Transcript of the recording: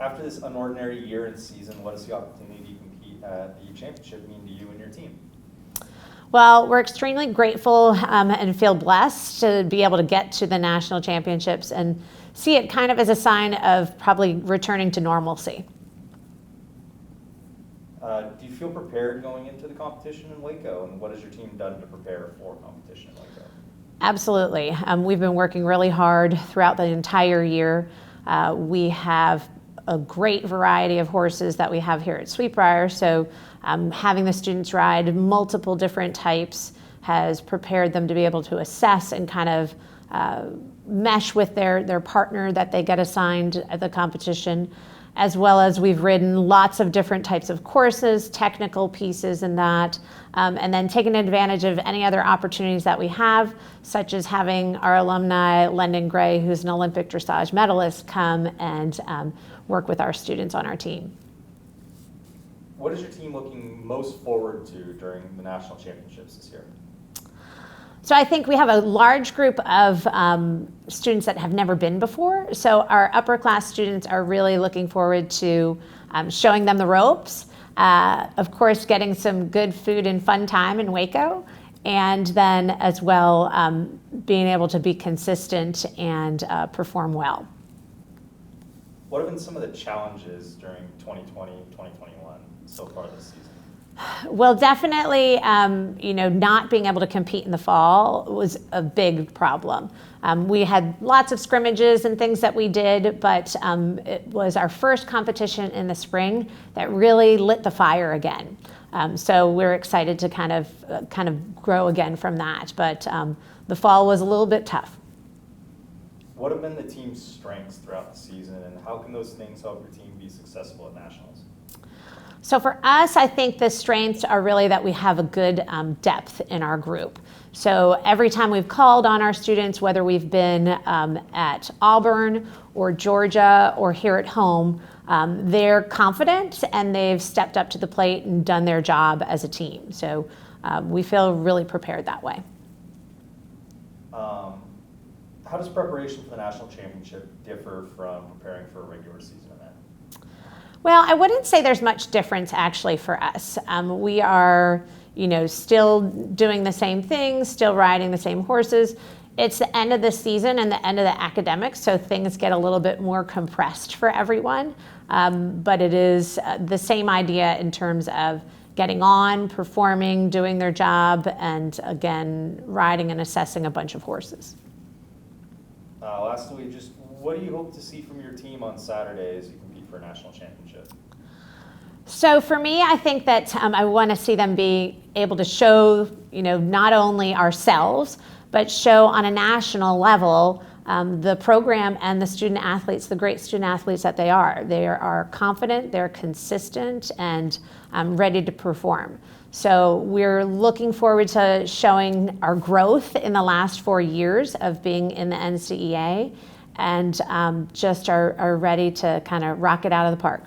After this unordinary year and season, what does the opportunity to compete at the championship mean to you and your team? Well, we're extremely grateful and feel blessed to be able to get to the national championships and see it kind of as a sign of probably returning to normalcy. Do you feel prepared going into the competition in Waco, and what has your team done to prepare for competition in Waco? Absolutely. We've been working really hard throughout the entire year. We have a great variety of horses that we have here at Sweetbriar, so having the students ride multiple different types has prepared them to be able to assess and kind of mesh with their partner that they get assigned at the competition, as well as we've ridden lots of different types of courses, technical pieces and that, and then taken advantage of any other opportunities that we have, such as having our alumni, Lendon Gray, who's an Olympic dressage medalist, come and work with our students on our team. What is your team looking most forward to during the national championships this year? So I think we have a large group of students that have never been before. So our upper class students are really looking forward to showing them the ropes, of course getting some good food and fun time in Waco, and then as well being able to be consistent and perform well. What have been some of the challenges during 2020, 2021 so far this season? Well, definitely, not being able to compete in the fall was a big problem. We had lots of scrimmages and things that we did, but it was our first competition in the spring that really lit the fire again. So we're excited to kind of grow again from that. But the fall was a little bit tough. What have been the team's strengths throughout the season, and how can those things help your team be successful at nationals? So for us, I think the strengths are really that we have a good depth in our group. So every time we've called on our students, whether we've been at Auburn or Georgia or here at home, they're confident and they've stepped up to the plate and done their job as a team. So we feel really prepared that way. How does preparation for the national championship differ from preparing for a regular season event? Well, I wouldn't say there's much difference actually for us. We are, still doing the same things, still riding the same horses. It's the end of the season and the end of the academics, so things get a little bit more compressed for everyone. But it is the same idea in terms of getting on, performing, doing their job, and again, riding and assessing a bunch of horses. Lastly, just what do you hope to see from your team on Saturday as you compete for a national championship? So for me, I think that I want to see them be able to show, not only ourselves, but show on a national level the program and the student athletes, the great student athletes that they are. They are confident, they're consistent, and ready to perform. So we're looking forward to showing our growth in the last 4 years of being in the NCEA, and just are ready to kind of rock it out of the park.